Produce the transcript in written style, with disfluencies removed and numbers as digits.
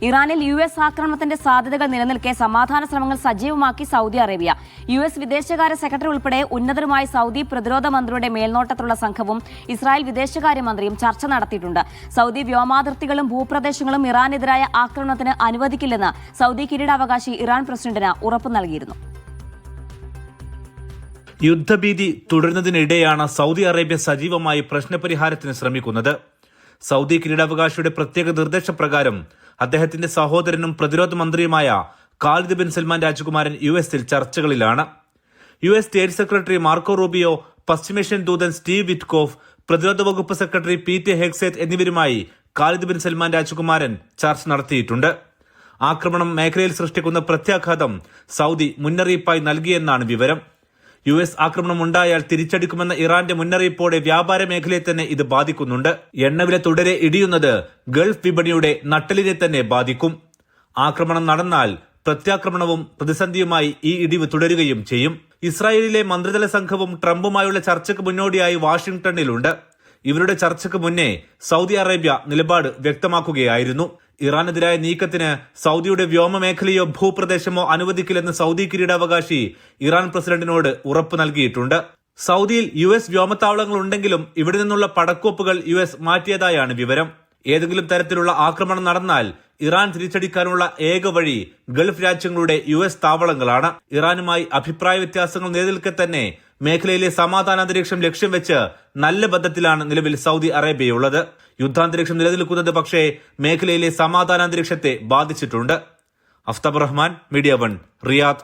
ഇറാനിൽ US ആക്രമണത്തിന്റെ സാധ്യതകൾ നിലനിൽക്കെ സമാധാന ശ്രമങ്ങൾ സജീവമാക്കി സൗദി അറേബ്യ. US വിദേശകാര്യ സെക്രട്ടറി ഉൾപ്പെടെ ഉന്നതരുമായി സൗദി പ്രതിരോധ മന്ത്രിയുടെ മേൽനോട്ടത്തിലുള്ള സംഘവും ഇസ്രായേൽ വിദേശകാര്യമന്ത്രിയും ചർച്ച നടത്തിയിട്ടുണ്ട്. സൗദി വ്യോമാതിർത്തികളും ഭൂപ്രദേശങ്ങളും ഇറാനെതിരായ ആക്രമണത്തിന് അനുവദിക്കില്ലെന്ന് സൗദി കിരീടാവകാശി ഇറാൻ പ്രസിഡന്റിന് ഉറപ്പു നൽകിയിരുന്നു. യുദ്ധഭീതി തുടരുന്നതിനിടെയാണ് സൗദി അറേബ്യ സജീവമായി പ്രശ്നപരിഹാരത്തിന് ശ്രമിക്കുന്നത്. സൗദി കിരീടാവകാശിയുടെ പ്രത്യേക നിർദ്ദേശപ്രകാരം അദ്ദേഹത്തിന്റെ സഹോദരനും പ്രതിരോധ മന്ത്രിയുമായ ഖാലിദ് ബിൻ സൽമാൻ രാജകുമാരൻ US-ൽ ചർച്ചകളിലാണ്. US state secretary Marco Rubio, പശ്ചിമേഷ്യൻ ദൂതൻ സ്റ്റീവ് വിറ്റ്കോഫ്, പ്രതിരോധ വകുപ്പ് സെക്രട്ടറി പീറ്റർ ഹെഗ്സെറ്റ് എന്നിവരുമായി ഖാലിദ് ബിൻ സൽമാൻ രാജകുമാരൻ ചർച്ച നടത്തിയിട്ടുണ്ട്. ആക്രമണം മേഖലയിൽ സൃഷ്ടിക്കുന്ന പ്രത്യാഘാതം സൗദി മുന്നറിയിപ്പായി നൽകിയെന്നാണ് വിവരം. US ആക്രമണം ഉണ്ടായാൽ തിരിച്ചടിക്കുമെന്ന ഇറാന്റെ മുന്നറിയിപ്പോടെ വ്യാപാര മേഖലയെ തന്നെ ഇത് ബാധിക്കുന്നുണ്ട്. എണ്ണവില തുടരെ ഇടിയുന്നത് ഗൾഫ് വിപണിയുടെ നട്ടെല്ലിനെ തന്നെ ബാധിക്കും. ആക്രമണം നടന്നാൽ പ്രത്യാക്രമണവും പ്രതിസന്ധിയുമായി ഈ ഇടിവ് തുടരുകയും ചെയ്യും. ഇസ്രായേലിലെ മന്ത്രിതല സംഘവും ട്രംപുമായുള്ള ചർച്ചയ്ക്ക് മുന്നോടിയായി വാഷിംഗ്ടണിലുണ്ട്. ഇവരുടെ ചർച്ചയ്ക്ക് മുന്നേ സൗദി അറേബ്യ നിലപാട് വ്യക്തമാക്കുകയായിരുന്നു. ഇറാനെതിരായ നീക്കത്തിന് സൗദിയുടെ വ്യോമമേഖലയോ ഭൂപ്രദേശമോ അനുവദിക്കില്ലെന്ന് സൗദി കിരീടാവകാശി ഇറാൻ പ്രസിഡന്റിനോട് ഉറപ്പ് നൽകിയിട്ടുണ്ട്. സൗദിയിൽ US വ്യോമത്താവളങ്ങൾ ഉണ്ടെങ്കിലും ഇവിടെ നിന്നുള്ള പടക്കോപ്പുകൾ US മാറ്റിയതായാണ് വിവരം. ഏതെങ്കിലും തരത്തിലുള്ള ആക്രമണം നടന്നാൽ ഇറാൻ തിരിച്ചടിക്കാനുള്ള ഏക വഴി ഗൾഫ് രാജ്യങ്ങളുടെ US താവളങ്ങളാണ്. ഇറാനുമായി അഭിപ്രായ വ്യത്യാസങ്ങൾ നിലനിൽക്കെ തന്നെ മേഖലയിലെ സമാധാനാന്തരീക്ഷം ലക്ഷ്യം വെച്ച് നല്ല ബദ്ധത്തിലാണ് നിലവിൽ സൗദി അറേബ്യയുള്ളത്. യുദ്ധാന്തരീക്ഷം നിലനിൽക്കുന്നത് പക്ഷേ മേഖലയിലെ സമാധാനാന്തരീക്ഷത്തെ ബാധിച്ചിട്ടുണ്ട്. Aftab Rahman, media 1, Riyadh.